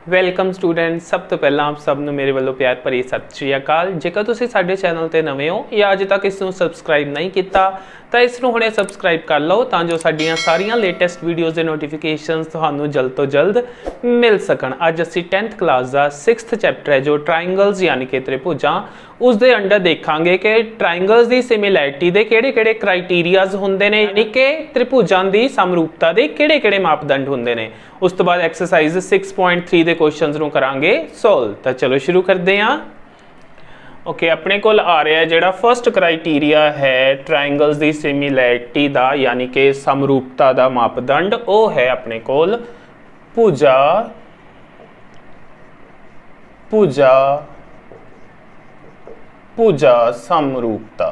Welcome student. सब तो पहला आप सब मेरे वालों प्यार भरी सत श्री अकाल। जेकर तुसीं साडे चैनल ते नवे हो या अजे तक इसनूं सबसक्राइब नहीं किया तो इसनूं हुणे सबसक्राइब कर लो तां साडियां सारियां लेटेस्ट वीडियोज़ के नोटिफिकेशनस तुहानूं जल्द तो जल्द मिल सकन। अज असीं 10th क्लास का 6th चैप्टर है जो ट्राइंगल्स यानी कि त्रिभुजां उस दे अंडर देखांगे कि ट्राइंगल्स की सिमिलैरिटी के किहड़े-किहड़े क्राइटेरियाज हुंदे ने यानी कि त्रिभुजां की समरूपता के किहड़े-किहड़े मापदंड हुंदे ने। उस तो बाद एक्सरसाइज 6.3 के क्वेश्चंस नूं करांगे सॉल्व। तो चलो शुरू करते हैं। ओके, अपने कोल आ रहा है जिहड़ा फर्स्ट क्राइटेरिया है ट्राइंगल्स की सिमिलैरिटी का यानी कि समरूपता का मापदंड, वो है अपने कोल भुजा भुजा भुजा समरूपता।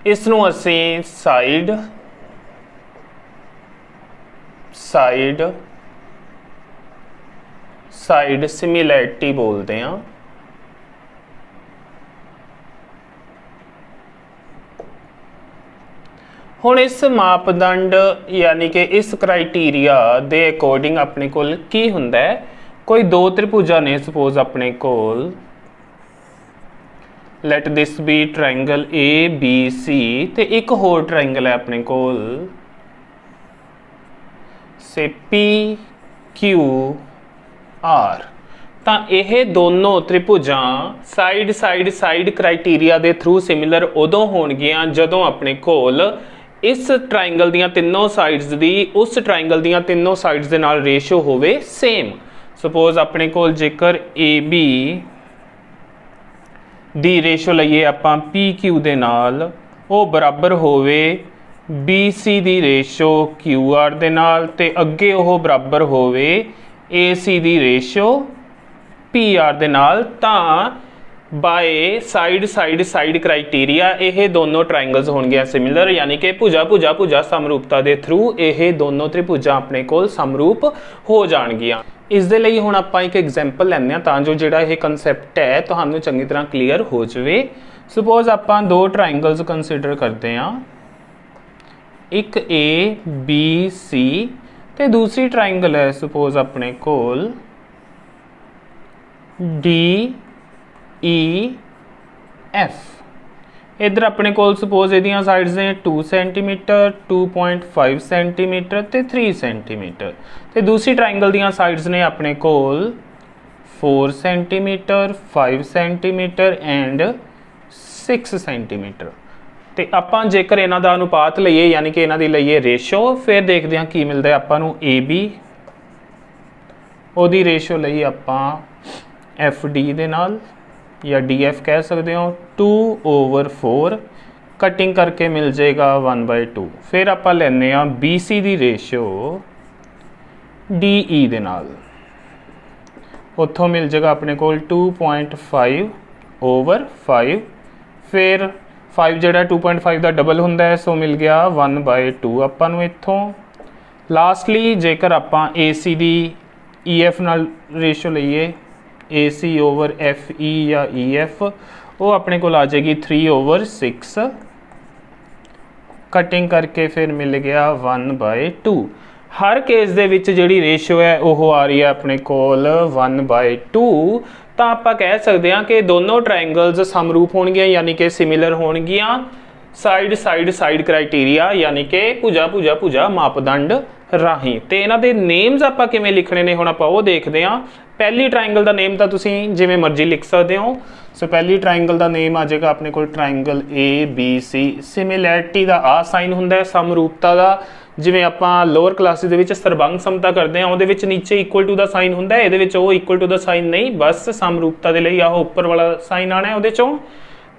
इसनूं असीं साइड साइड साइड सिमिलैरिटी बोलते हैं। हुण इस मापदंड यानी कि इस क्राइटेरिया दे अकॉर्डिंग अपने कोल की हुंदा है, कोई दो त्रिभुजा ने सपोज अपने कोल let this be triangle A B C ते एक होर ट्राइंगल है अपने कोल से पी क्यू आर। तो यह दोनों त्रिभुजां साइड साइड साइड क्राइटेरिया के थ्रू सिमिलर उदों होणगियां जदों अपने कोल इस ट्राइंगल दियां तीनों साइड्स दी उस ट्राइंगल दियां तीनों साइड्स दे नाल रेशो होवे सेम। सपोज अपने कोल जेकर ए बी दी रेशो लईए आपां पी क्यू दे नाल, वो बराबर होवे बी सी दी रेशो क्यू आर दे नाल ते अगे वो बराबर होवे ए सी दी रेशो पी आर दे नाल। तां by side side side criteria यह दोनों ट्राइंगल्स होणगे सिमिलर यानी कि भुजा भुजा भुजा समरूपता के थ्रू यह दोनों त्रिभुजा अपने कोल समरूप हो जाणगियां। इस दे लई हुण आपां एक एग्जाम्पल लैंदे तां जो जिहड़ा यह कंसैप्ट है तुहानूं चंगी तरह क्लीयर हो जाए। सपोज आपां दो ट्राइंगल्स कंसीडर करते हैं, एक ए बी सी ते दूसरी ट्राइंगल है सपोज अपने कोल डी ई एफ। इधर अपने कोल सपोज इहदियां साइड्स ने 2 सेंटीमीटर 2.5 सेंटीमीटर ते 3 सेंटीमीटर ते दूसरी ट्राइंगल दियां साइड्स ने अपने कोल 4 सेंटीमीटर 5 सेंटीमीटर एंड 6 सेंटीमीटर। तो आपां जेकर इन्हां दा अनुपात लईए यानी कि इन्हां दी लईए रेशो, फिर देखते हैं की मिलता है आपां नूं ए बी ओहदी रेशो लई आपां एफ डी दे नाल या डी एफ कह सकते हो 2/4 कटिंग करके मिल जाएगा 1/2। फिर आप लैने बी सी दी रेशो डी ई दे नाल, उत्थों मिल जाएगा अपने कोल 2.5/5। फिर 5 जो 2.5 का डबल होंदा है सो मिल गया 1/2 आपां नूं इत्थों। लास्टली जेकर आपां ए सी दी ई एफ नाल रेशो लईए ए सी ओवर एफ ई या ई एफ, वो अपने को आ जाएगी 3/6 कटिंग करके फिर मिल गया 1/2। हर केस दे विच जिहड़ी रेशो है वो आ रही है अपने कोल 1/2। तो आप कह सकते हैं कि दोनों ट्राइंगल्स समरूप होणगियां यानी कि सिमिलर होणगियां साइड साइड साइड क्राइटेरिया यानी कि भुजा भुजा भुजा मापदंड राही। तो इन्हां दे नेम्स आपां किवें लिखने ने हुण आपां वो देखते हैं। पहली ट्राइंगल का नेम तो तुसीं जिवें मर्जी लिख सकते हो। सो पहली ट्राइंगल का नेम आ जाएगा अपने कोल triangle A B C. Similarity का आ साइन हुंदा है, समरूपता का जिवें आपां लोअर क्लासिस दे विच सरबंग समता करते हैं उहदे विच नीचे इक्वल टू दा साइन हुंदा है, इहदे विच वो इक्वल टू दा साइन नहीं, बस समरूपता दे लई आह उपर वाला साइन आना है उहदे चों।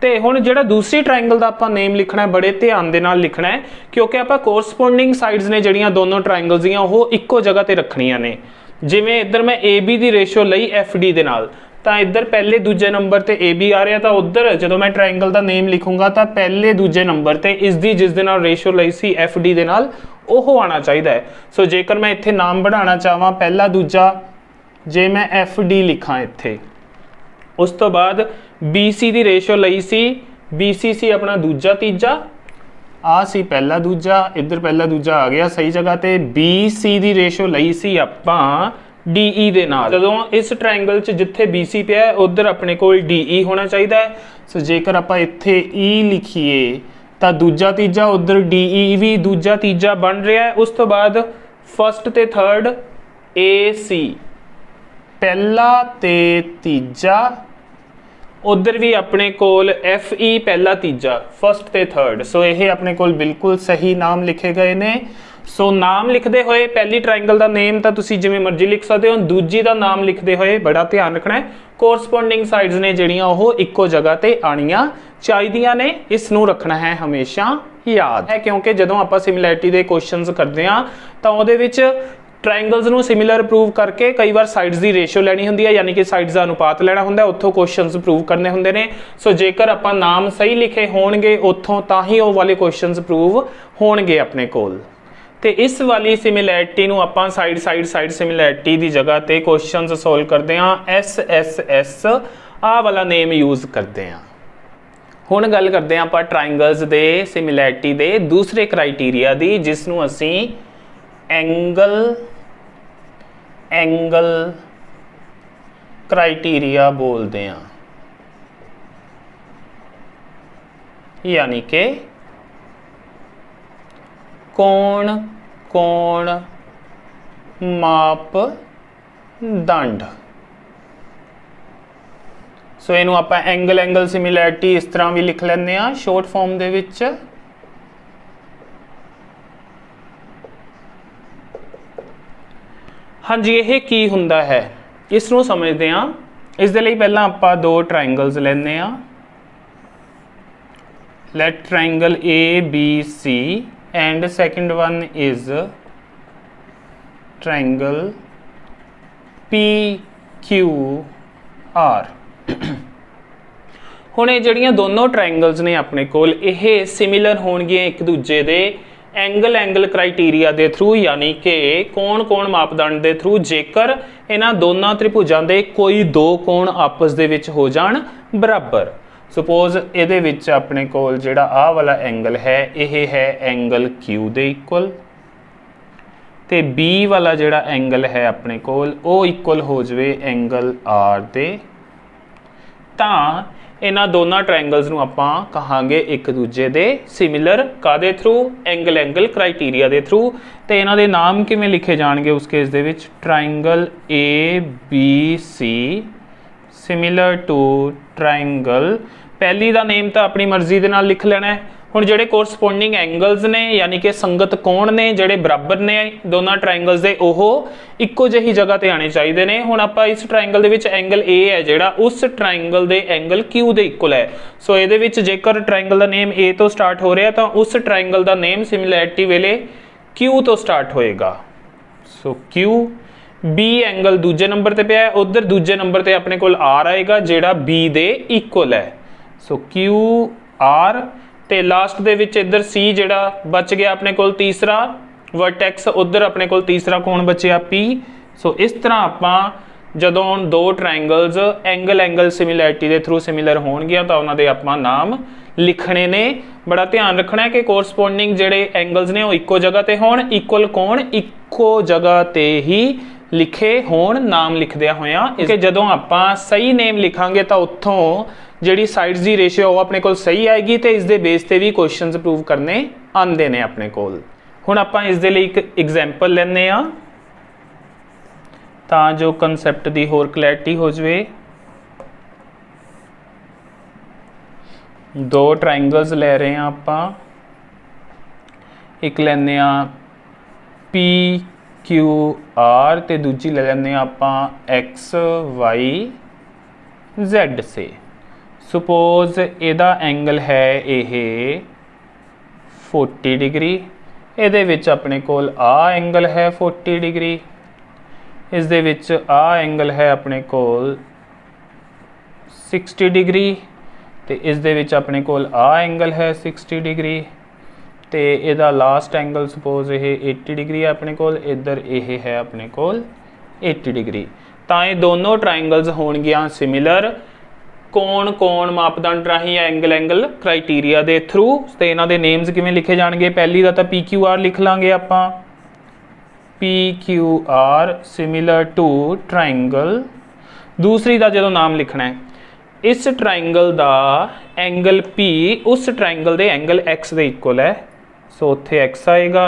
तो हुण जिहड़ा दूसरी ट्राइंगल का आपां नेम लिखना है बड़े ध्यान दे नाल लिखना है क्योंकि आपां कोरसपोंडिंग साइड्स ने जिहड़ियां दोनों ट्राइंगल्स दीयां वो इक्को जगह ते रखणियां ने। जिवें इधर मैं ए बी की रेशो लई एफ डी दे नाल, तो इधर पहले दूजे नंबर ते ए बी आ रहा, तो उधर जो मैं ट्राइंगल का नेम लिखूंगा तो पहले दूजे नंबर ते इसकी जिस दे नाल रेशो लई सी एफ डी दे नाल वो आना चाहिए है। सो जेकर मैं इत्थे नाम बढ़ाना चाहवां पहला दूजा, जे मैं एफ डी लिखा इत्थे, उस तो बाद बी सी की रेशो लई सी बी सी सी अपना दूजा तीजा, आ सी पहला दूजा, इधर पहला दूजा आ गया सही जगह ते। बी सी दी रेशो लई सी आपां डी ई दे नाल। जदों इस ट्रायंगल च जिथे बी सी पिया उधर अपने कोल डी ई होना चाहिए। सो जेकर आपां इत्थे ई लिखीए तो दूजा तीजा उधर डी ई भी दूजा तीजा बन रहा है। उस तो बाद फस्ट ते थर्ड ए सी, पहला ते तीजा, उधर भी अपने कोल एफ ई पहला तीजा, फस्ट ते थर्ड। सो ये अपने कोल बिल्कुल सही नाम लिखे गए ने। सो नाम लिखते हुए पहली ट्रायंगल का नेम तो तुसी जिवें मर्जी लिख सकते हो, दूजी का नाम लिखते हुए बड़ा ध्यान रखना है कोरसपोंडिंग साइड्स ने जिहड़ियां ओह इक्को जगह ते आनियां चाहिदियां ने। इस नूं रखना है हमेशा याद है, क्योंकि जदों आपां सिमिलैरिटी दे क्वेश्चनस करते हैं तो उहदे विच ट्रायंगल्स नूं सिमिलर प्रूव करके कई बार साइड्स की रेशो लैनी हुंदी है, यानी कि साइड्स का अनुपात लेना हुंदा है, उत्थों क्वेश्चनस प्रूव करने हुंदे ने। सो जेकर आपां नाम सही लिखे होणगे उत्थों तां ही वो वाले क्वेश्चनस प्रूव होणगे अपने कोल। ते इस वाली सिमिलैरिटी नूं आपां साइड साइड साइड सिमिलैरिटी की जगह ते क्वेश्चनस सोल्व करते हैं एस एस एस आ वाला नेम यूज करते हैं। हुण गल करते हैं आपां ट्रायंगल्स दे सिमिलैरिटी दे दूसरे क्राइटेरिया दी, जिसनूं असीं एंगल क्राइटेरिया बोलते हैं। यानी कि कोण मापदंड। सो इनू आपां एंगल सिमिलैरिटी इस तरह भी लिख लैंदे आ शॉर्ट फॉर्म दे विच। हाँ जी, ये की हुंदा है इसनूं समझते हैं। इस दे लई पहलां आपां दो ट्रायंगल्स लैंदे आ। Let triangle A B C and second one is triangle PQR। हुण ये जिहड़ियां दोनों ट्रायंगल्स ने अपने कोल ये सिमिलर होणगियां एक दूजे दे एंगल क्राइटेरिया के थ्रू, यानी कि कोण मापदंड के थ्रू। जेकर इन्हां दोनों त्रिभुजां दे कोई दो कोण आपस दे विच हो जाण बराबर। सपोज ये विच अपने कोल जिहड़ा आ वाला एंगल है यह है एंगल क्यू दे इक्वल, ते बी वाला जिहड़ा एंगल है अपने कोल वो इक्वल हो जाए एंगल आर दे, तां इन्हां दोनों ट्रायंगल्स नूं आपां कहांगे एक दूजे दे सिमिलर कादे थ्रू, एंगल क्राइटेरिया दे थ्रू। ते इन्हां दे नाम किवें लिखे जाणगे उस केस दे विच, triangle A B C similar to triangle, पहली का नेम तो अपनी मर्जी के नाल लिख लेना है। हुण जिहड़े कोरसपोंडिंग एंगल्स ने यानी कि संगत कोण ने जिहड़े बराबर ने दोनों ट्रायंगल्स दे ओह इक्को जिही जगह ते आने चाहिए ने। हुण आपां इस triangle they which angle A है जिहड़ा उस ट्रायंगल दे एंगल क्यू दे इक्वल है। सो इहदे विच जेकर ट्रायंगल का नेम ए तो स्टार्ट हो रहा तो उस ट्रायंगल का नेम सिमिलैरिटी वेले क्यू तो स्टार्ट होएगा। सो क्यू, बी एंगल दूजे नंबर ते पिया, उधर दूजे नंबर ते अपने कोल आर आएगा जिहड़ा बी दे इक्वल है। सो क्यू आर, ते लास्ट दे विच इधर सी जिहड़ा बच गया अपने कोल तीसरा वर्टेक्स, उधर अपने कोल तीसरा कोण बचिया पी। सो इस तरह आपां जदों दो ट्रायंगल्स एंगल सिमिलैरिटी के थ्रू सिमिलर होणगियां तां उन्हां दे आपां नाम लिखने ने। बड़ा ध्यान रखना है कि कोरसपोंडिंग जिहड़े एंगल्स ने वो इक्को जगह ते होण, इक्वल कोण इक्को जगह ते ही लिखे होण नाम लिखदिया होया। कि जदों आपां सही नेम लिखांगे तो उत्थों जिहड़ी साइड्स की रेशियो वो अपने कोल सही आएगी, तो इस दे बेस ते भी क्वेश्चनस प्रूव करने आंदे ने अपने कोल। हुण आपां इस दे लई एक एग्जाम्पल लैंदे आ तां जो कंसैप्ट दी होर क्लैरिटी हो जाए। दो ट्रायंगल्स ले रहे हैं आपां, एक लैंदे आ पी क्यू आर ते दूजी ले लैंदे आपां एक्स वाई जेड से। सुपोज इहदा एंगल है ये 40 डिग्री, इहदे विच अपने कोल आ एंगल है 40 डिग्री, इस दे विच आ एंगल है अपने कोल 60 डिग्री, ते इस दे विच अपने कोल आ एंगल है 60 डिग्री, ते इहदा लास्ट एंगल सपोज ये 80 डिग्री है अपने कोल, इधर ये है अपने कोल 80 डिग्री। तां ये दोनों ट्रायंगल्स होणगियां सिमिलर कोण मापदंड राही एंगल क्राइटेरिया के थ्रू। तो इन्हां दे नेम्स किवें लिखे जाणगे, पहली दा तां PQR लिख लांगे आपां, PQR सिमिलर टू ट्राइंगल। दूसरी का जो नाम लिखना है, इस ट्राइंगल का एंगल P उस ट्राइंगल के एंगल X के इक्वल है, सो उत्थे X आएगा।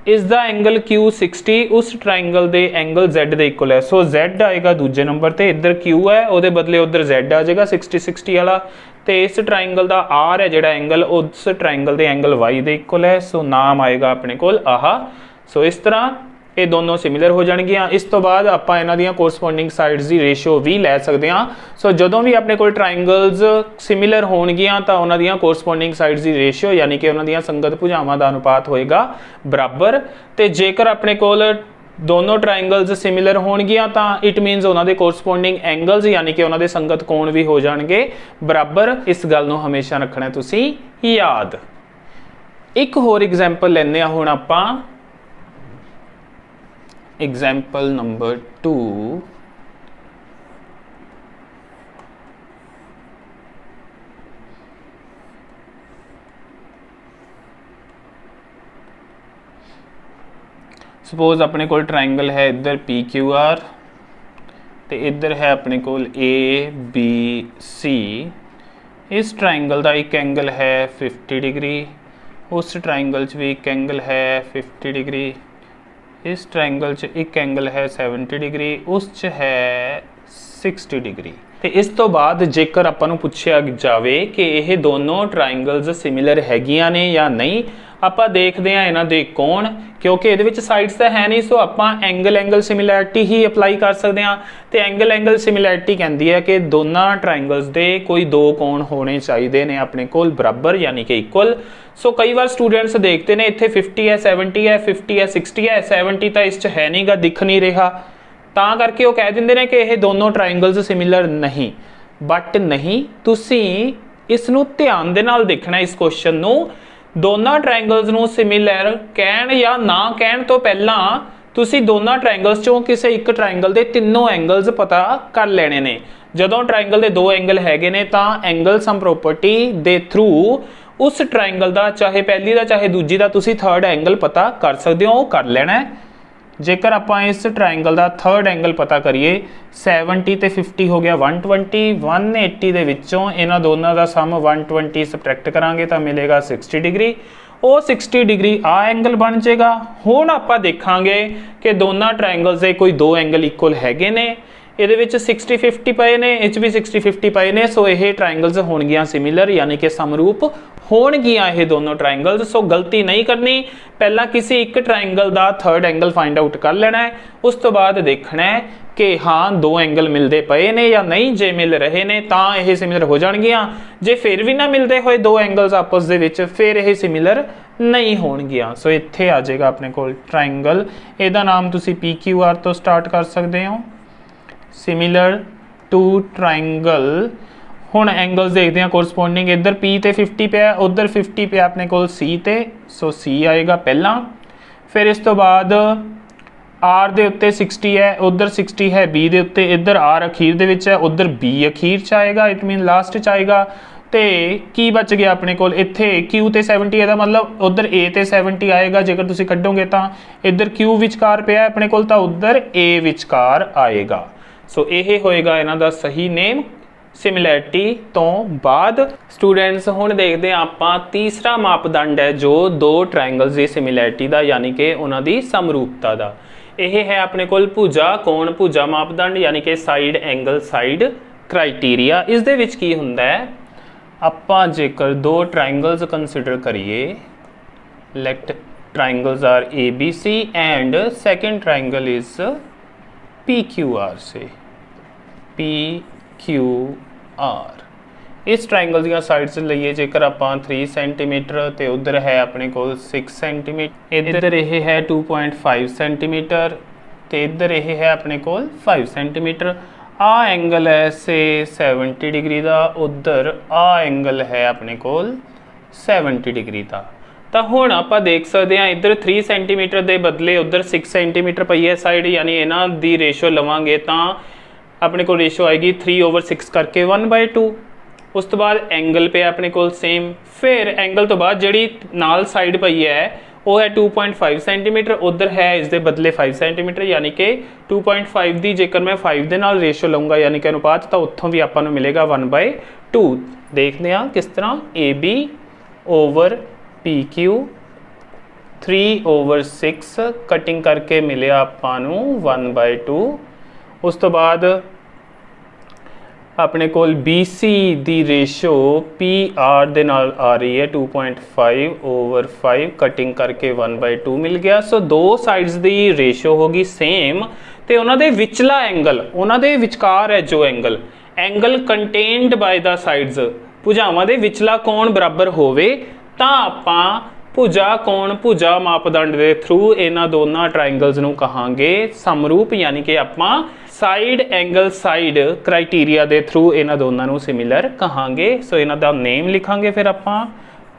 इसका एंगल Q 60 उस ट्राइंगल के एंगल Z के इक्वल है, सो Z आएगा दूजे नंबर पर, इधर Q है वो बदले उधर Z आ जाएगा 60 वाला। तो इस ट्राइंगल का R है जोड़ा एंगल उस ट्राइंगल के एंगल Y के इक्वल है, सो नाम आएगा अपने को आह। सो इस तरह ये दोनों सिमिलर हो जाएगियां। इस तो बाद आपां इन्हां दियां कोरसपोंडिंग साइड्स की रेशियो भी लै सकते हैं। सो जदों भी अपने को ट्राइंगल्स सिमिलर होणगियां तां उन्हां दियां कोरसपोंडिंग साइड्स की रेशियो यानी कि उन्हां दियां संगत भुजावां का अनुपात होएगा बराबर। तो जेकर अपने कोल दोनों ट्राइंगल्स सिमिलर होणगियां तां इट मीनस उन्हां दे कोरसपोंडिंग एंगल्स यानी कि उन्हां दे संगत कोण भी हो जाणगे बराबर। इस गल नूं हमेशा रखना है तुसीं याद। एक होर एग्जाम्पल लैंदे आ हुण आपां, एग्जाम्पल नंबर 2। सपोज अपने को ट्राइंगल है इधर PQR तो इधर है अपने को ABC। इस ट्राइंगल का एक एंगल है 50 डिग्री, उस ट्राइंगल च भी एक एंगल है 50 डिग्री, इस ट्राइंगल च एक एंगल है 70 डिग्री, उस च है 60 डिग्री। तो इस तो बाद जेकर आपां नूं पुछया जाए कि यह दोनों ट्राइंगल्स सिमिलर हैगियां ने या नहीं, आपां देखते हैं इन्हां दे कोण, क्योंकि इहदे विच साइड्स तो है नहीं, सो आपां एंगल सिमिलैरिटी ही अप्लाई कर सकते हैं। तो एंगल सिमिलैरिटी कहती है कि दोनों ट्राइंगल्स दे कोई दो कोण होने चाहिए ने अपने कोल बराबर यानी कि इक्वल। सो कई बार स्टूडेंट्स देखते हैं इत्थे 50 है 70 है 50 है 60 है, 70 तो इस है नहीं गा, दिख नहीं रहा, तां करके वो कह देंगे ने कि यह दोनों ट्राइंगल्स सिमिलर नहीं। बट नहीं, तुसी इसनूं ध्यान दे नाल देखना इस क्वेश्चन नूं। दोनों ट्राइंगल्स नूं सिमिलर कहण या ना कहण तो पहला तुसी दोनों ट्राइंगल्स चों किसी एक ट्राइंगल के तीनों एंगल्स पता कर लेने ने। जदों ट्राइंगल के दो एंगल हैगे ने तां एंगल सम प्रॉपर्टी दे थ्रू उस ट्राइंगल का चाहे पहली का चाहे दूजी का तुसी थर्ड एंगल पता कर सकते हो, कर लेना है। जेकर आपां इस ट्राइंगल का थर्ड एंगल पता करिए, 70 ते 50 हो गया 120, 180 दे विच्चों इन्हां दोनों का सम 120 सबट्रैक्ट करांगे तो मिलेगा 60 डिग्री। वो 60 डिग्री आ एंगल बन जाएगा। हुण आपां देखांगे कि दोनों ट्राइंगल्स के कोई दो एंगल इक्वल हैगे ने, ਇਹਦੇ ਵਿੱਚ 60 50 ਪਏ ਨੇ, ਇਹ 'ਚ ਵੀ 60 50 ਪਏ ਨੇ। ਸੋ ਇਹ ਟ੍ਰਾਇੰਗਲਸ ਹੋਣਗੀਆਂ ਸਿਮਿਲਰ यानी कि समरूप ਹੋਣਗੀਆਂ ਇਹ दोनों ट्राइंगल्स। सो गलती नहीं करनी, पहला किसी एक ट्राइंगल का थर्ड एंगल फाइंड आउट कर लेना है, उस तो बाद देखना है कि हाँ दो एंगल मिलते पे ने या नहीं। जे मिल रहे ने तो यह सिमिलर हो जाएगियां, जे फिर भी ना मिलते हुए दो एंगल्स आपस दे विच फिर यह सिमिलर नहीं होणगियां। सो इत्थे आ जाएगा अपने को ट्राइंगल, ਇਹਦਾ नाम तुसी PQR तो स्टार्ट कर सकते हो, सिमिलर टू ट्राइंगल। हुण एंगल्स देखते हैं कोरसपोंडिंग, इधर P ते 50 पे है, उधर 50 पे अपने को C ते, सो C आएगा पहला। फिर इस तो बाद R दे उत्ते 60 है, उधर 60 है B दे उत्ते, इधर R अखीर दे विच है, उधर B अखीर च आएगा, इट मीन लास्ट च आएगा। तो की बच गया अपने को इत्थे Q ते 70 है, मतलब उधर A ते 70 आएगा। जेकर तुसीं कड्डोगे तो इधर Q विचकार पे है अपने को, तो उधर A विचकार आएगा। सो यह होएगा इन्हां दा सही नेम सिमिलैरिटी तो बाद। स्टूडेंट्स हुण देखते हैं आपां तीसरा मापदंड है जो दो ट्राइंगल्स की सिमिलैरिटी का यानी कि उन्हां दी समरूपता का। यह है अपने कोल भुजा कोण भुजा मापदंड यानी कि साइड एंगल साइड क्राइटेरिया। इस दे विच की हुंदा है, आपां जेकर दो ट्राइंगल्स कंसिडर करिए, let triangles are ABC and second triangle is PQR से PQR। इस ट्राइंगल दी साइड्स लईए जेकर आपां 3 सेंटीमीटर तो उधर है अपने को 6 सेंटीमीटर, इधर यह है 2.5 सेंटीमीटर तो इधर यह है अपने को 5 सेंटीमीटर। आ एंगल है से 70 डिग्री का, उधर आ एंगल है अपने को 70 डिग्री का। तो हुण आपां देख सकते हैं इधर 3 सेंटीमीटर के बदले उधर 6 सेंटीमीटर पई है साइड, यानी इन्हां दी रेशो लवांगे तो अपने को रेशो आएगी 3/6 करके 1/2। उस तो बाद एंगल पे अपने को सेम, फिर एंगल तो बाद जी नाल साइड पई है वो है 2.5 सेंटीमीटर, उधर है इसके बदले 5 सेंटीमीटर, यानी कि 2.5 की जेकर मैं 5 के नाल रेशो लूँगा यानी कि अनुपात, तो उत्थों भी आपां नूं मिलेगा 1/2। देखते हैं किस तरह, AB ओवर PQ 3/6 कटिंग करके मिले आपां नूं 1/2। उस तो बाद अपने कोल BC दी रेशो PR दे नाल आ रही है 2.5/5 कटिंग करके 1/2 मिल गया। सो दो साइड्स दी रेशो होगी सेम, ते उन्हां दे विचला एंगल, उन्हां दे विचकार है जो angle contained by the sides, भुजावां दे विचला कोण बराबर होवे तां आपां भुजा कोण भुजा मापदंड के थ्रू इन्हां दोनों ट्राइंगल्स नूं कहांगे समरूप, यानी कि आपां साइड एंगल साइड क्राइटेरिया के थ्रू इन्हां दोनों नूं सिमिलर कहांगे। सो इन्हां दा नेम लिखांगे फिर आपां,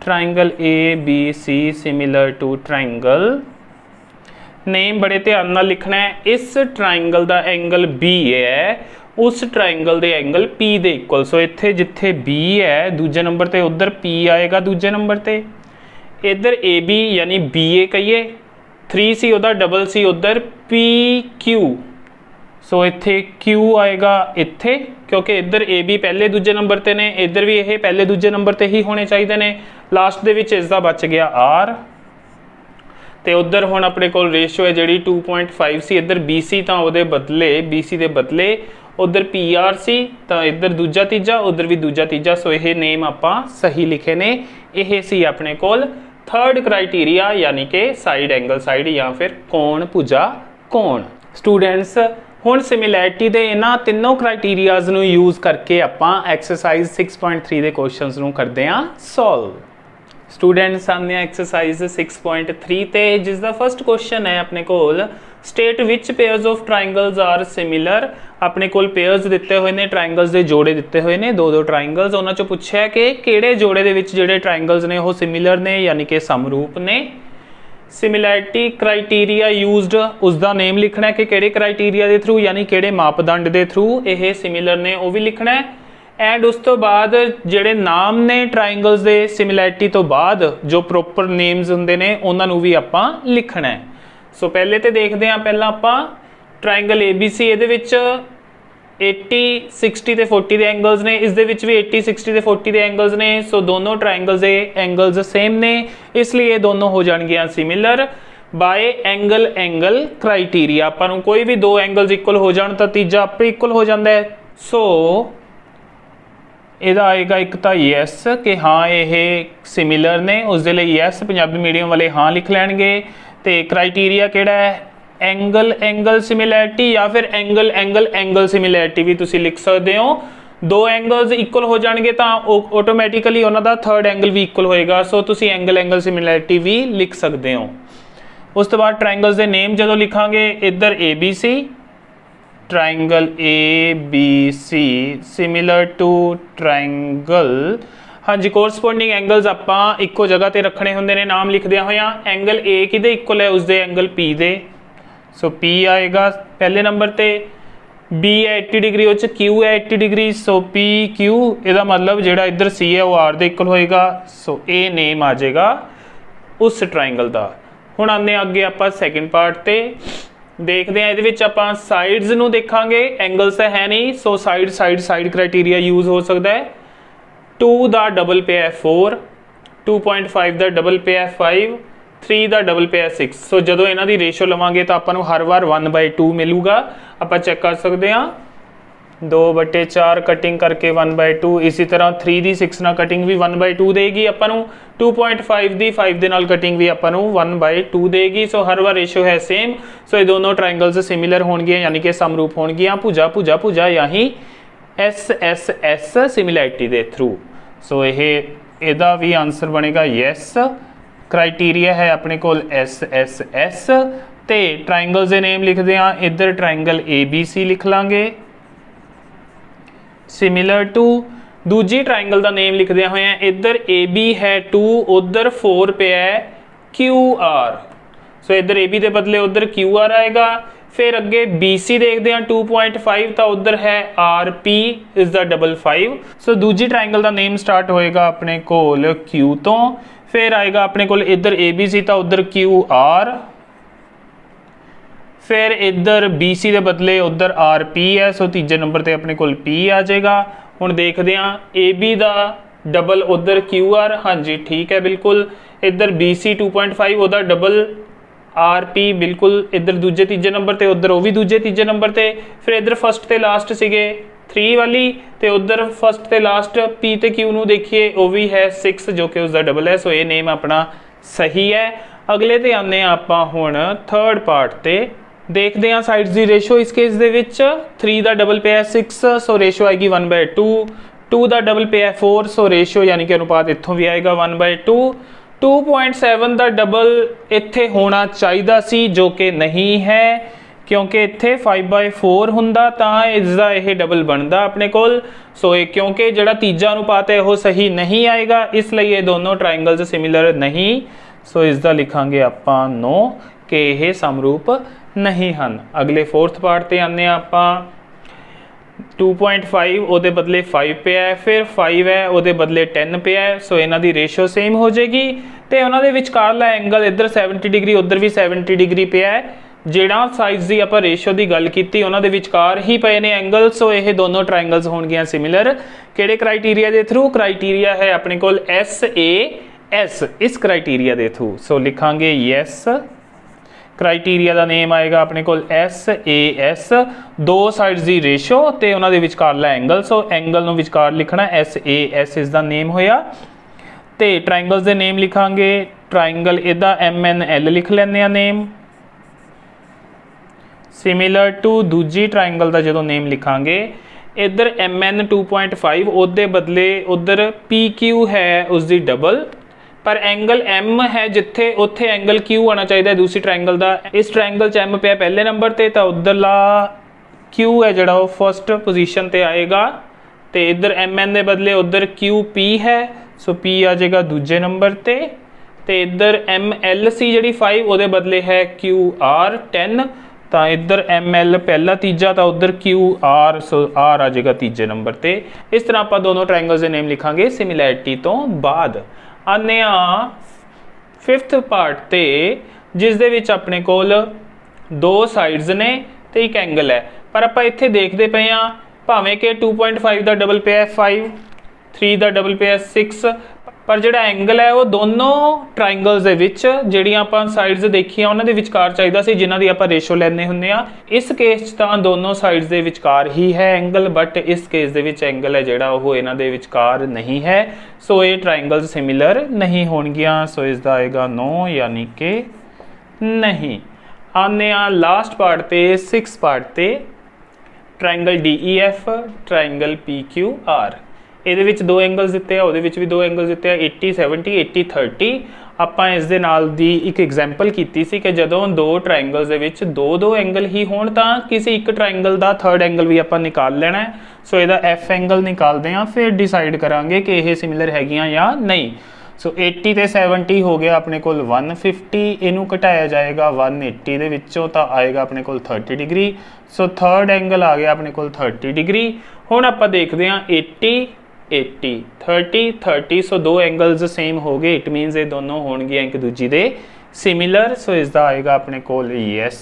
triangle ABC similar to triangle. Name बड़े ध्यान नाल लिखना है। इस ट्राइंगल का एंगल B है उस ट्राइंगल के एंगल P दे इक्वल। सो इत्थे जिथे B है दूजे नंबर ते उधर P आएगा दूजे नंबर ते, इधर AB यानी BA कहिए, 3C उधर डबल C उधर PQ। सो इत्थे Q आएगा इत्थे, क्योंकि इधर AB पहले दूजे नंबर ते ने, इधर भी ये पहले दूजे नंबर ते ही होने चाहिए ने। लास्ट दे विच इसदा बच गया R, ते उधर हुण अपने कोल रेशो है जिहड़ी 2.5 सी, इधर BC तां उहदे बदले BC दे बदले उधर PR सी, तां इधर दूजा तीजा उधर भी दूजा तीजा। सो यह नेम आपां सही लिखे ने। यह सी अपने कोल थर्ड क्राइटेरिया, यानी कि साइड एंगल साइड या फिर कोण भुजा कोण। स्टूडेंट्स हुण सिमिलैरिटी दे इन्हां तीनों क्राइटेरियाज नूं यूज़ करके आपां एक्सरसाइज 6.3 दे क्वेश्चंस नूं करदे हां सॉल्व। स्टूडेंट्स सामने एक्सरसाइज 6.3 ते जिसका फर्स्ट क्वेश्चन है अपने कोल, state which pairs of triangles are similar. अपने कोल पेयर्स दिते हुए ने, ट्राइंगल्स के जोड़े दिते हुए ने, दो ट्राइंगल्स, उन्हां चों पुछया कि किहड़े जोड़े दे विच जिहड़े ट्राइंगल्स ने वो सिमिलर ने यानी कि समरूप ने। सिमिलैरिटी क्राइटेरिया यूज्ड, उसका नेम लिखना है कि किहड़े क्राइटेरिया के थ्रू यानी किहड़े मापदंड के थ्रू ये सिमिलर ने वो भी लिखना है। एंड उस तो बाद जिहड़े नाम ने ट्राइंगल्स के सिमिलैरिटी तो बाद जो प्रॉपर नेम्स हुंदे ने उन्हां नूं भी आपां लिखना है। सो पहले तो देखते हैं, पहला आपां ट्राइंगल ABC, इहदे विच 80 60 ते 40 के एंगल्स ने, इस दे विच भी 80 60 ते 40 के एंगल्स ने। सो दोनों ट्राइंगल्स के एंगल्स सेम ने, इसलिए दोनों हो जाएंगे सिमिलर बाय एंगल क्राइटेरिया। आपां नूं कोई भी दो एंगल्स इक्वल हो जाण तां तीजा आपे इक्वल हो जाता है। सो ਇਹਦਾ आएगा एक तो यस कि हाँ ये सिमिलर ने, उस दे लई यस पंजाबी मीडियम वाले हाँ लिख लैणगे। तो क्राइटेरिया किहड़ा है, एंगल सिमिलैरिटी या फिर एंगल सिमिलैरिटी भी तुसीं लिख सकते हो। दो एंगल्स इक्वल हो जाएंगे तो ऑटोमैटिकली उन्हां दा थर्ड एंगल भी इक्वल होएगा। सो तुसीं एंगल सिमिलैरिटी भी लिख सकते हो। उस तो बाद ट्राइंगल्स के नेम जो लिखांगे, इधर ABC triangle ABC similar to triangle, हाँ जी कोरसपोंडिंग एंगल्स आपां इक्को जगह ते रखने हुंदे ने नाम लिखदियां होया। एंगल A किहदे इक्वल है, उसदे एंगल P दे। सो P आएगा पहले नंबर ते, B है 80 डिग्री, उस Q है 80 डिग्री। सो PQ इहदा मतलब जिहड़ा इधर C है वो R दे इक्वल होएगा। सो ए नेम आ जाएगा उस ट्राइंगल दा। हुण आने अगे आपां सैकेंड पार्ट ते देखते हैं। ये आपां साइड्स नूं देखांगे, एंगल्स तो है नहीं। सो साइड क्राइटेरिया यूज हो सकता है। 2 का डबल पे है 4, 2.5 का डबल पे है 5, 3 का डबल पे है 6। सो जो इन्हां दी रेशो लवांगे तो आपां नूं हर बार 1/2 मिलूगा। आपां चेक कर सकते हैं, 2/4 कटिंग करके 1/2। इसी तरह 3 की 6 नाल कटिंग भी 1/2 देगी आपां नूं। 2.5 की 5 दे नाल कटिंग भी आपां नूं 1/2 देगी। सो हर बार रेशो है सेम। सो ये दोनों ट्राइंगल्स सिमिलर होणगे यानी कि समरूप होणगे भुजा यानी SSS सिमिलैरिटी के थ्रू। सो यदा भी आंसर बनेगा यस। क्राइटेरिया है अपने कोल SSS। तो ट्राइंगल्स के नेम लिखते हैं, इधर ट्राइंगल ABC लिख लांगे सिमिलर टू। दूजी ट्राइंगल का नेम लिखदे हुए हैं, इधर AB है 2, उधर 4 पे है QR। सो इधर ए बी के बदले उधर क्यू आर आएगा। फिर अगे बी सी देखते हैं 2.5 तो उधर है R P is the double 5। सो दूजी ट्राइंगल का नेम स्टार्ट होएगा अपने कोल क्यू तो, फिर आएगा अपने कोल इधर ए बी सी तो उधर क्यू आर, फिर इधर बी सी के बदले उधर आर पी है। सो तीजे नंबर पर अपने कोल पी आ जाएगा। हुण देखते हैं ए बी का डबल उधर क्यू आर, हाँ जी ठीक है बिल्कुल। इधर बी सी 2.5 उहदा डबल आर पी बिल्कुल, इधर दूजे तीजे नंबर पर, उधर वो भी दूजे तीजे नंबर पर। फिर इधर फस्ट ते लास्ट सीगे 3 वाली, तो उधर फस्ट ते लास्ट पी ते क्यू नू देखिए वो भी है 6 जो कि उसका डबल है। सो ये नेम अपना सही है। अगले ते आने आपां हुण थर्ड पार्ट ते देखते हैं साइड्स की रेशो। इस केस दे विच 3 का डबल पे है 6, सो रेशो आएगी 1/2। 2 का डबल पे है 4, सो रेशो यानी कि अनुपात इत्थों भी आएगा 1/2। 2.7 का डबल इत्थे होना चाहिए सी जो कि नहीं है, क्योंकि इत्थे 5/4 हुंदा तां इसदा यह डबल बनता अपने कोल। सो क्योंकि जिहड़ा तीजा अनुपात है वह सही नहीं आएगा, इसलिए ये दोनों ट्राइंगल्स सिमिलर नहीं। सो इसका लिखांगे आपां नो कि यह समरूप नहीं हैं। अगले फोर्थ पार्ट ते आने आपां 2.5 ਉਹਦੇ बदले 5 पे है, फिर 5 है ਉਹਦੇ बदले 10 पे है। सो इन्हां दी रेशो सेम हो जाएगी। तो उन्होंने विचकारला एंगल इधर 70 डिग्री उधर भी 70 डिग्री पे है। ਜਿਹੜਾ साइज की आप रेशो की गल की उन्होंने विचकार ही पे ने एंगल। सो ये दोनों ट्राइंगल्स होणगियां सिमिलर। किहड़े क्राइटेरिया के थ्रू? क्राइटेरिया है अपने कोल SAS, इस क्राइटेरिया के थ्रू। सो लिखांगे यस, क्राइटेरिया का नेम आएगा अपने को SAS, दो साइड्स की रेशो तो उन्होंने विचकारला एंगल। सो एंगल नूं विचकार लिखना SAS इसका नेम होया। तो ट्राइंगल्स के नेम लिखांगे, ट्राइंगल इहदा MNL लिख लैंदे नेम, सिमिलर टू दूजी ट्राइंगल का जो नेम लिखांगे इधर MN 2.5 उहदे बदले उधर PQ है उसकी डबल, पर एंगल M है जिथे उत्थे एंगल Q आना चाहिए दूसरी ट्राइंगल का। इस ट्राइंगल च M पे पहले नंबर ते तो उधरला Q है जोड़ा वो फस्ट पोजीशन ते आएगा। तो इधर MN के बदले उधर QP है, सो P आ जाएगा दूजे नंबर ते। तो इधर MLC जी 5 वो बदले है QR 10, तो इधर ML पहला तीजा तो उधर QR, सो R आ जाएगा तीजे नंबर ते। इस तरह आप दोनों ट्राइंगल्स के नेम लिखांगे सिमिलैरिटी तो बाद। आने फिफ्थ पार्ट ते जिस दे विच अपने कोल दो साइड्स ने तो एक एंगल है, पर आप इत्थे देखते पे हाँ भावें कि 2.5 का डबल पे है 5, 3 का डबल पे है 6, पर जिहड़ा एंगल है वो दोनों ट्राइंगल्स दे विच जिहड़ियां आपां साइड्स देखियां उन्हां दे विचकार चाहिदा सी जिन्हां दी आपां रेशो लैंदे हुंदे आ। इस केस च तां दोनों साइड्स दे विचकार ही है एंगल, बट इस केस दे विच एंगल है जिहड़ा वो इन्हां दे विचकार नहीं है। सो ये ट्राइंगल्स सिमिलर नहीं होणगियां। सो इसदा आएगा नो, यानी कि नहीं। आने आ लास्ट पार्ट ते 6 पार्ट ते ट्राइंगल DEF, ट्राइंगल PQR। ਇਹਦੇ ਵਿੱਚ ਦੋ ਐਂਗਲਸ ਦਿੱਤੇ ਆ, ਉਹਦੇ ਵਿੱਚ ਵੀ ਦੋ ਐਂਗਲਸ ਦਿੱਤੇ ਆ 80 70 80 30। ਆਪਾਂ ਇਸ ਦੇ ਨਾਲ ਦੀ ਇੱਕ ਐਗਜ਼ਾਮਪਲ ਕੀਤੀ ਸੀ ਕਿ ਜਦੋਂ ਦੋ ਟ੍ਰਾਇੰਗਲਸ ਦੇ ਵਿੱਚ ਦੋ ਐਂਗਲ ਹੀ ਹੋਣ ਤਾਂ ਕਿਸੇ ਇੱਕ ਟ੍ਰਾਇੰਗਲ ਦਾ ਥਰਡ ਐਂਗਲ ਵੀ ਆਪਾਂ ਨਿਕਾਲ ਲੈਣਾ ਹੈ। ਸੋ ਇਹਦਾ F ਐਂਗਲ ਨਿਕਾਲਦੇ ਆ, ਫਿਰ ਡਿਸਾਈਡ ਕਰਾਂਗੇ ਕਿ ਇਹ ਸਿਮਿਲਰ ਹੈਗੀਆਂ ਜਾਂ ਨਹੀਂ। ਸੋ 80 ਤੇ 70 ਹੋ ਗਿਆ ਆਪਣੇ ਕੋਲ 150, ਇਹਨੂੰ ਘਟਾਇਆ ਜਾਏਗਾ 180 ਦੇ ਵਿੱਚੋਂ ਤਾਂ ਆਏਗਾ ਆਪਣੇ ਕੋਲ 30 ਡਿਗਰੀ। ਸੋ ਥਰਡ ਐਂਗਲ ਆ ਗਿਆ ਆਪਣੇ ਕੋਲ 30 ਡਿਗਰੀ। ਹੁਣ ਆਪਾਂ ਦੇਖਦੇ ਹਾਂ 80 80 30 30। सो दो एंगल्स सेम हो गए, इट मीनस ये दोनों होणगे एक दूजी दे सिमिलर। सो इसका आएगा अपने कोल यस।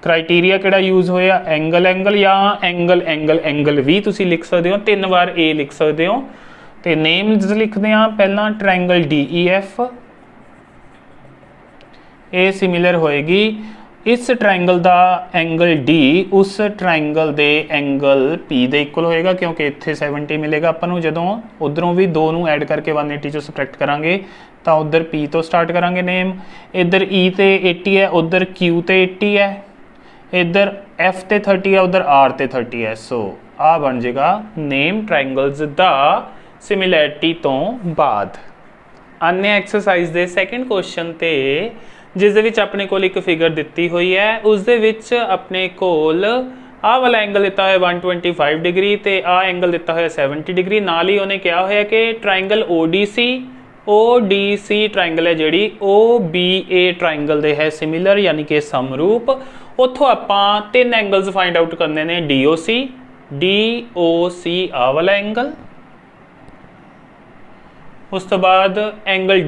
क्राइटेरिया किहड़ा यूज होया? एंगल एंगल या एंगल एंगल एंगल भी तुसी लिख सकते हो, 3 बार ए लिख सकते हो। तो नेम्स लिखते हैं पहला ट्राइंगल DEF, ये सिमिलर होएगी इस ट्राइंगल का एंगल D उस ट्राइंगल के एंगल P के इक्वल होएगा, क्योंकि इत्थे 70 मिलेगा अपन जदों उधरों भी दो नूं ऐड करके 180 चों सबट्रैक्ट करांगे तो उधर P तो स्टार्ट करांगे नेम। इधर E ते 80 है, उधर Q ते 80 है, इधर F ते 30 है, उधर R ते 30 है। सो आ बन जाएगा नेम ट्राइंगल्स दा सिमिलैरिटी तो बाद। आने एक्सरसाइज दे सैकेंड क्वेश्चन ते जिस दे विच अपने कोल एक फिगर दिती हुई है, उस दे विच अपने कोल आ वाला एंगल दिता है 125 डिग्री ते आ एंगल दिता है 70 डिग्री। नाल ही उन्हें कहा होया कि ट्राइंगल ODC ODC ट्रायंगल है जिहड़ी OBA ट्रायंगल दे है सिमिलर यानी कि समरूप। उत्थों आपां 3 एंगल्स फाइंड आउट करने ने DOC आ वाला एंगल, उस तो बाद एंगल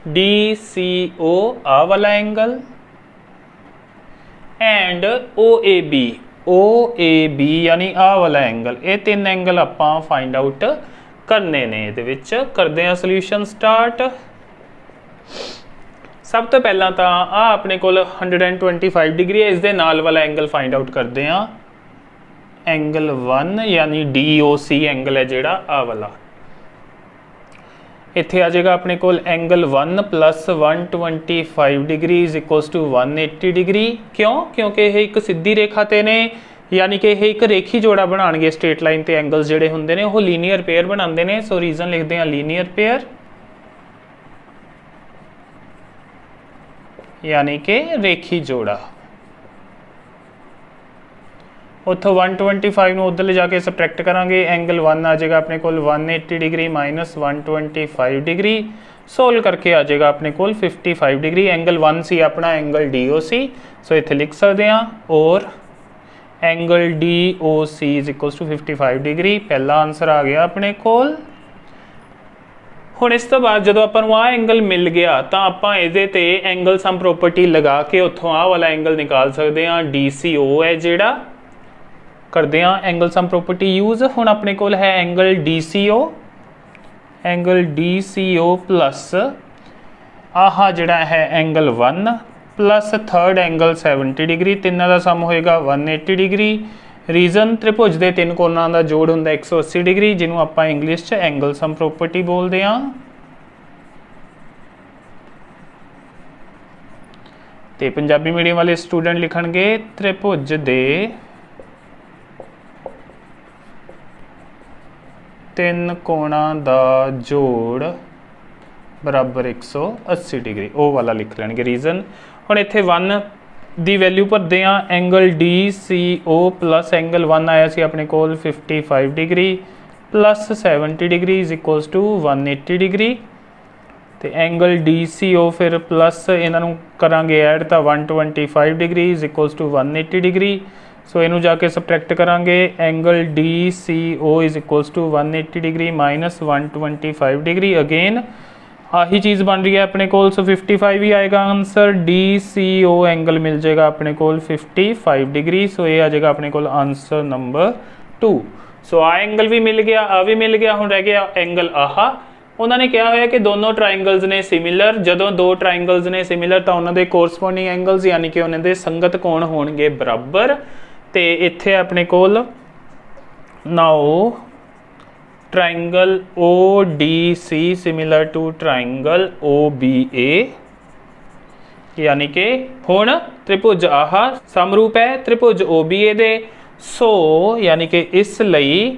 DCO आ वाला एंगल एंड OAB यानी आ वाला एंगल। ये 3 एंगल आपां फाइंड आउट करने ने। इहदे विच करदे हां सोल्यूशन स्टार्ट। सब तो पहला तो आ अपने कोल 125 डिग्री है, इस दे नाल वाला एंगल फाइंड आउट करते हैं। एंगल 1 यानी DOC एंगल है जिहड़ा आ वाला। इत्थे आ जाएगा अपने कोल angle 1 plus 125 degree is equals to 180 degree. क्यों? क्योंकि यह एक सीधी रेखा ते ने, यानी कि यह एक रेखी जोड़ा बनाएंगे। स्ट्रेट लाइन ते एंगल्स जिहड़े हुंदे ने वो लीनियर पेयर बनाते हैं। सो रीजन लिखते हैं लीनियर पेयर, यानी कि रेखी जोड़ा। उतो 125 नूं उधर ले जाके सबट्रैक्ट करांगे। एंगल 1 आ जाएगा अपने कोल 180 डिग्री माइनस 125 डिग्री। सोल्व करके आ जाएगा अपने कोल 55 डिग्री। एंगल 1 सी अपना एंगल DOC, सो इत्थे लिख सकते हैं। और angle DOC is equals to 55 degree. पहला आंसर आ गया अपने कोल। हुण इस तो बाद जो आपां आ एंगल मिल गया तो आपां इहदे ते एंगल सम प्रॉपर्टी लगा के उत्थों आ वाला एंगल निकाल सकते हैं। DCO है जिहड़ा, करते हैं एंगल सम प्रॉपर्टी यूज। हुण अपने कोल है एंगल DCO प्लस आह जिहड़ा है angle 1 plus third angle 70 degree. तिनों का सम होएगा 180 डिग्री। रीजन त्रिभुज के 3 कोणों का जोड़ होंदा 180 डिग्री, जिन्हों आपां इंग्लिश च एंगल सम प्रॉपर्टी बोलते हैं। ते पंजाबी मीडियम वाले स्टूडेंट लिखणगे त्रिभुज दे 3 कोणों का जोड़ बराबर 180 डिग्री, वो वाला लिख लेंगे रीजन। हुण इत्थे 1 दी वैल्यू भरते हैं। एंगल DCO प्लस एंगल 1 आया सी अपने कोल 55 degree plus 70 degree is equals to 180 degree. तो एंगल DCO फिर प्लस इन्हों करांगे ऐड तो 125 degree is equals to 180 degree. सो इनू जाके सबट्रैक्ट करांगे। Angle DCO is equals to 180 degree minus 125 degree. Again आही चीज़ बन रही है अपने कोल। सो 55 ही आएगा आंसर। DCO एंगल मिल जाएगा अपने कोल 55 डिग्री। सो ये आ जाएगा अपने कोल आंसर नंबर 2। सो आ एंगल भी मिल गया, आ भी मिल गया। हुण रह गया एंगल आहा। उन्होंने कहा है कि दोनों ट्रायंगल्स ने सिमिलर। जदों 2 ट्रायंगल्स ने सिमिलर तो उन्होंने कोरसपोंडिंग एंगल्स यानी कि उन्होंने संगत कोण होणगे बराबर। तो इत्थे अपने कोल now triangle ODC similar to triangle OBA, यानी कि हुण त्रिभुज आहा समरूप है त्रिभुज OBA दे। सो यानी कि इसलिए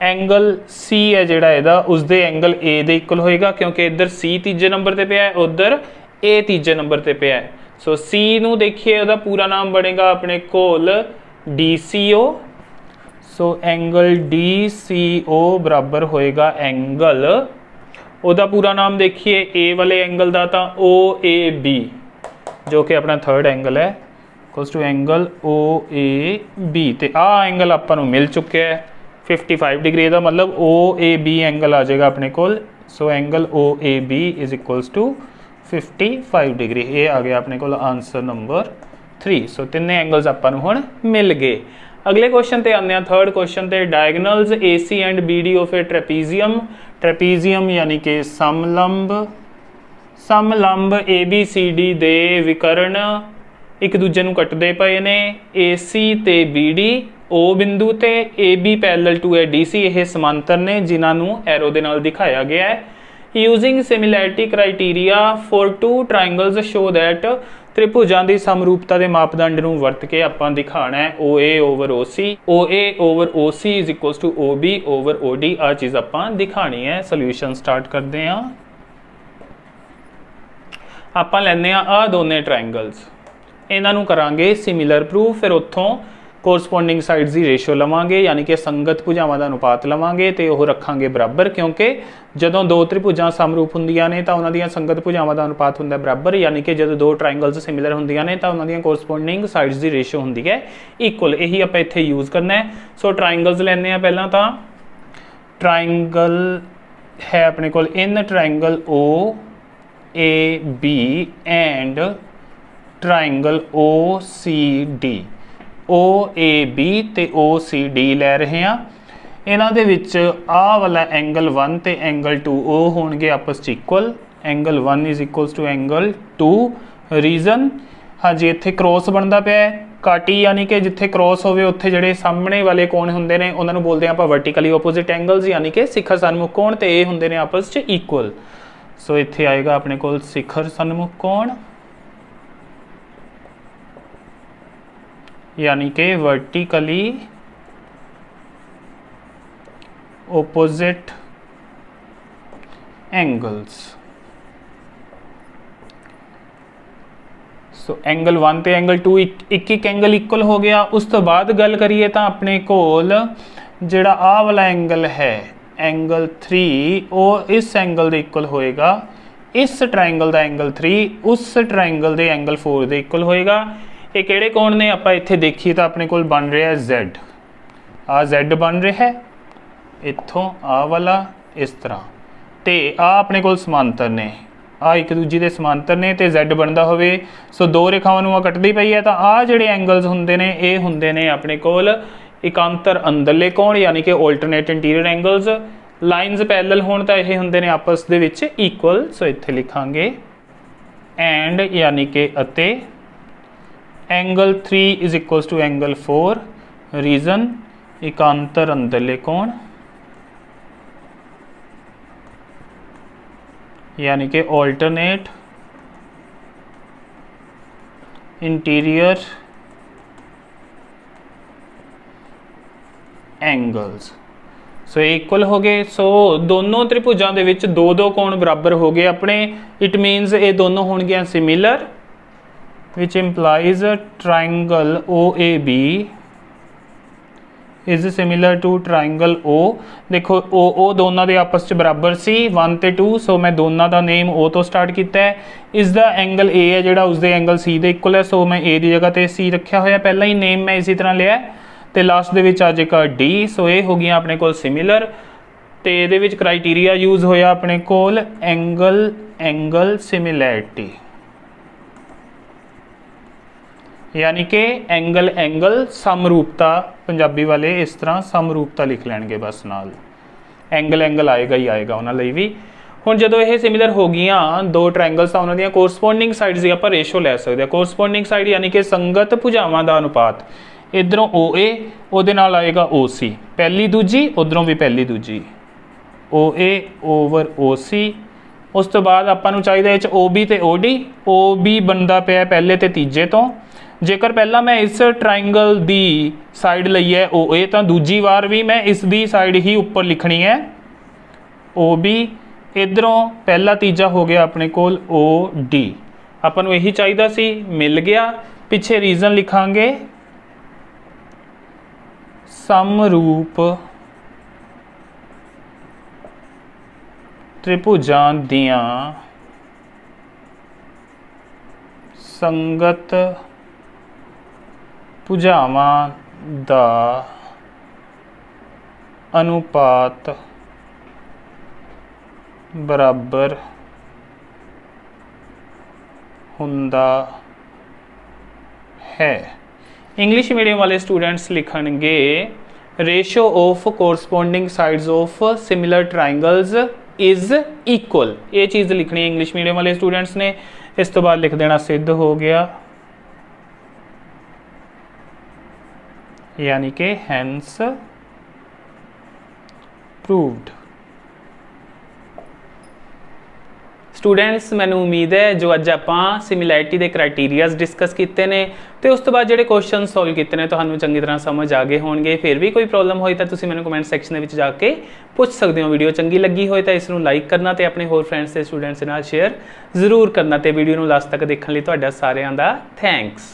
एंगल C है जिहड़ा इहदा उसदे एंगल A दे इक्वल होएगा, क्योंकि इधर C तीजे नंबर ते पिया है, उधर A तीजे नंबर ते पिया है। सो C नूं देखिए उहदा पूरा नाम बनेगा अपने कोल DCO। सो एंगल DCO बराबर होएगा एंगल, उहदा पूरा नाम देखिए A वाले एंगल दा तां OAB जो कि अपना थर्ड एंगल है इक्वल्स टू एंगल OAB। ते आ एंगल आपां नूं मिल चुके है 55 डिग्री का, मतलब OAB एंगल आ जाएगा अपने कोल। So angle OAB is equals to 55 degree. ये आ गया अपने कोल आंसर नंबर 3। सो तिन्ने एंगल्स आपां नूं हुण मिल गए। अगले क्वेश्चन ते आने थर्ड क्वेश्चन ते diagonals AC and BD of a trapezium. Trapezium यानी कि समलंब ABCD दे विकर्ण एक दूजे नूं कटदे पए ने। AC ते BD O बिंदु ते AB parallel to A DC यह समांतर ने, जिन्हां नूं एरो दे नाल दिखाया गया है। Using similarity criteria for 2 triangles show that त्रिभुजां दी समरूपता दे मापदंड नूं वरत के आपां दिखाना है OA over OC, OA over OC is equals to OB over OD। आ चीज़ आपां दिखानी है। सोल्यूशन स्टार्ट करते हैं। आपां लैंदे आ दोने ट्रायंगल्स, इन्हां नूं करांगे सिमिलर प्रूफ, फिर उत्थों ਕੋਰਸਪੋਂਡਿੰਗ ਸਾਈਡਸ ਦੀ ਰੇਸ਼ੋ ਲਵਾਂਗੇ, यानी कि संगत भुजावां दा अनुपात लवांगे ते ओह रखांगे बराबर, क्योंकि जदों दो त्रिभुजां समरूप हुंदियां ने तां उहनां दीयां संगत भुजावां दा अनुपात हुंदा बराबर, यानी कि जदों दो ट्रायंगल्स सिमिलर हुंदियां ने तां उहनां दीयां कोरसपोंडिंग साइड्स दी रेशो हुंदी है इक्वल। यही आपां इत्थे यूज़ करना है। सो ट्रायंगल्स लैंदे आ पहलां तां ट्रायंगल है अपने कोल in triangle O A B and triangle O C D. O A B ते ओ सी डी लै रहे हैं। इन्हां दे विच आ वाला एंगल 1 ते एंगल 2 ओ होणगे आपस च equal. Angle 1 is equals to angle 2। Reason हाँ जी, इत्थे क्रॉस बनता पिया है काटी, यानी कि जिथे क्रॉस होवे उत्थे जिहड़े सामने वाले कोण हुंदे ने उन्हां नूं बोलदे आं आपां वर्टिकली ओपोजिट एंगल्स, यानी कि शिखर सन्मुख कोण ते ये हुंदे ने आपस च इक्वल। सो इत्थे आएगा अपने कोल शिखर सन्मुख कोण, यानी कि vertically opposite angles. So angle 1 ते एंगल 2 एक एंगल इक्वल हो गया। उस तो बाद गल करिए तो अपने कोल जिहड़ा आ वाला एंगल है एंगल 3 वो इस एंगल दे इक्वल होएगा, इस ट्रायंगल दा एंगल 3 उस ट्रायंगल दे एंगल 4 दे इक्वल होएगा। ये किहड़े कोण ने आपां इत्थे देखिए तो अपने कोल बन रहा है Z, आ Z बन रहा है इत्थों आ वाला इस तरह, ते आ अपने कोल समांतर ने, आ एक दूजी दे समांतर ने ते Z बनदा होवे। सो दो रेखावां नूं कटदी पई है, तो आ जिहड़े एंगल्स हुंदे ने ये हुंदे ने अपने कोल एकांतर अंदरले कोण, यानी कि alternate interior angles. Lines parallel होण तां ये हुंदे ने आपस दे विच इक्वल। सो इत्थे लिखांगे एंड, यानी कि अते angle 3 is equals to angle 4। Reason एकांतर अंदरले कोण, यानी कि alternate interior angles. So equal हो गए। सो दोनों त्रिभुजां दे विच दो दो कोण बराबर हो गए अपने। इट मीनस ये दोनों होणगे similar, which implies a triangle OAB is similar to triangle O। देखो O दोनों दे आपस च बराबर सी 1 ते 2। सो मैं दोनों का नेम O तो स्टार्ट किया है। इसका एंगल A है जिहड़ा उसके एंगल C दे इक्वल है। सो मैं A की जगह ते C रखा होया, पहला ही नेम मैं इसी तरह लिया तो लास्ट दे विच आ जाएगा D। सो ये हो गया अपने कोल सिमिलर। तो ये क्राइटेरिया यूज़ होया अपने कोल एंगल सिमिलैरिटी, यानी कि एंगल समरूपता। पंजाबी वाले इस तरह समरूपता लिख लैणगे बस, नाल एंगल आएगा ही आएगा उन्हां लई भी। हुण जदों ये सिमिलर हो गईयां दो ट्रायंगल्स तां उन्हां दीयां कोरसपोंडिंग साइड्स दी आपां रेशो लै सकदे हां। कोरसपोंडिंग साइड यानी कि संगत भुजावां दा अनुपात, इधरों OA उहदे नाल आएगा OC, पहली दूजी उधरों भी पहली दूजी, OA ओवर OC। उस तो बाद आपां नूं चाहीदा इह च OB ते OD। OB बनदा पिया पहले ते तीजे तो। जेकर पहला मैं इस ट्रायंगल दी साइड लई है OA तो दूजी बार भी मैं इस दी साइड ही ऊपर लिखनी है OB। इधरों पहला तीजा हो गया अपने कोल OD। आपां नूं यही चाहिदा सी, मिल गया। पिछे रीजन लिखांगे समरूप त्रिभुजां दियां संगत भुजावां दा अनुपात बराबर हुंदा है। इंग्लिश मीडियम वाले स्टूडेंट्स लिखणगे ratio of corresponding sides of similar triangles is equal. ये चीज़ लिखनी है इंग्लिश मीडियम वाले स्टूडेंट्स ने। इस तो बाद लिख देना सिद्ध हो गया, यानी कि हैंस प्रूव्ड। स्टूडेंट्स मैनू उम्मीद है जो अज आपां सिमिलैरिटी के क्राइटेरियाज डिस्कस किए हैं तो उस तो बाद जो क्वेश्चन सॉल्व किए हैं तो चंगी तरह समझ आ गए होंगे। फिर भी कोई प्रॉब्लम होई तो तुसीं मैनू कमेंट सैक्शन में जाके पूछ सकते हो। वीडियो चंगी लगी हो तो इसनूं लाइक करना तो अपने होर फ्रेंड्स से स्टूडेंट्स के नाल शेयर जरूर करना। तो वीडियो नूं लास्ट तक देखने लिए तुहाडा सारिआं दा थैंक्स।